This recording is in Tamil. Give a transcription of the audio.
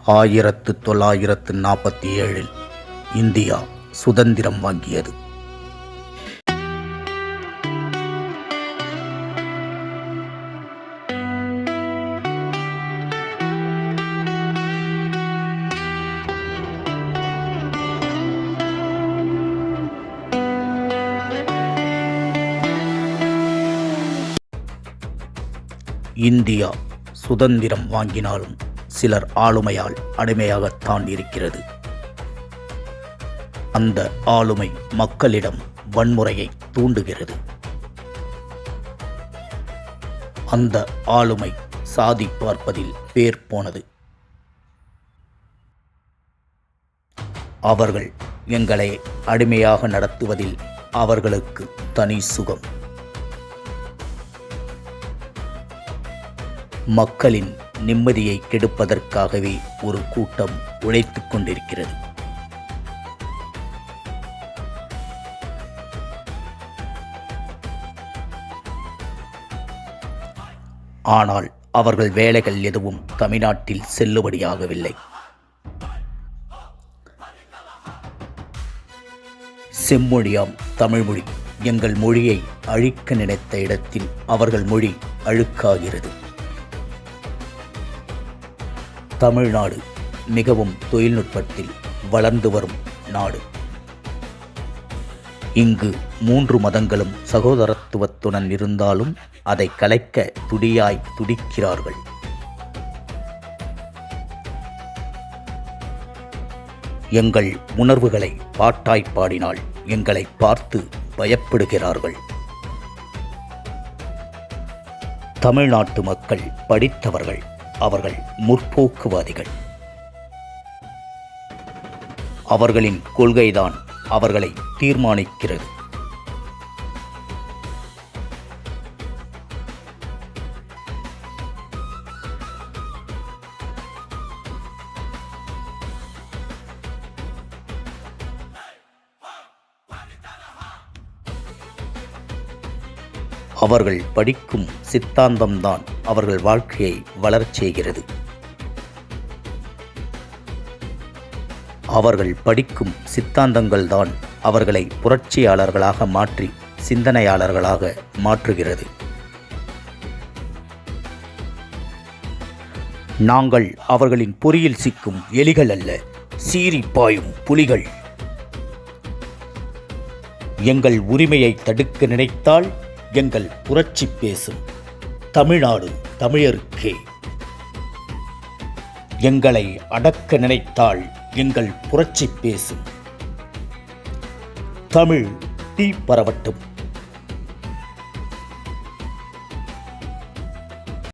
1947 இந்தியா சுதந்திரம் வாங்கியது. இந்தியா சுதந்திரம் வாங்கினாலும் சிலர் ஆளுமையால் அடிமையாகத்தான் இருக்கிறது. அந்த ஆளுமை மக்களிடம் வன்முறையை தூண்டுகிறது. அந்த ஆளுமை சாதி பார்ப்பதில் பேர் போனது. அவர்கள் எங்களை அடிமையாக நடத்துவதில் அவர்களுக்கு தனி சுகம். மக்களின் நிம்மதியை கெடுப்பதற்காகவே ஒரு கூட்டம் உழைத்துக் கொண்டிருக்கிறது. ஆனால் அவர்கள் வேலைகள் எதுவும் தமிழ்நாட்டில் செல்லுபடியாகவில்லை. செம்மொழியாம் தமிழ்மொழி எங்கள் மொழியை அழிக்க நினைத்த இடத்தில் அவர்கள் மொழி அழுக்காகிறது. தமிழ்நாடு மிகவும் தொழில்நுட்பத்தில் வளர்ந்து வரும் நாடு. இங்கு 3 மதங்களும் சகோதரத்துவத்துடன் இருந்தாலும் அதை கலைக்க துடியாய் துடிக்கிறார்கள். எங்கள் உணர்வுகளை பாட்டாய் பாடினால் எங்களை பார்த்து பயப்படுகிறார்கள். தமிழ்நாட்டு மக்கள் படித்தவர்கள். அவர்கள் முற்போக்குவாதிகள். அவர்களின் கொள்கைதான் அவர்களை தீர்மானிக்கிறது. அவர்கள் படிக்கும் சித்தாந்தம்தான் அவர்கள் வாழ்க்கையை வளரச் செய்கிறது. அவர்கள் படிக்கும் சித்தாந்தங்கள்தான் அவர்களை புரட்சியாளர்களாக மாற்றி சிந்தனையாளர்களாக மாற்றுகிறது. நாங்கள் அவர்களின் பொறியில் சிக்கும் எலிகள் அல்ல, சீறி பாயும் புலிகள். எங்கள் உரிமையை தடுக்க நினைத்தால் எங்கள் புரட்சி பேசும். தமிழ்நாடு தமிழருக்கே. எங்களை அடக்க நினைத்தால் எங்கள் புரட்சி பேசும். தமிழ் தீ பரவட்டும்.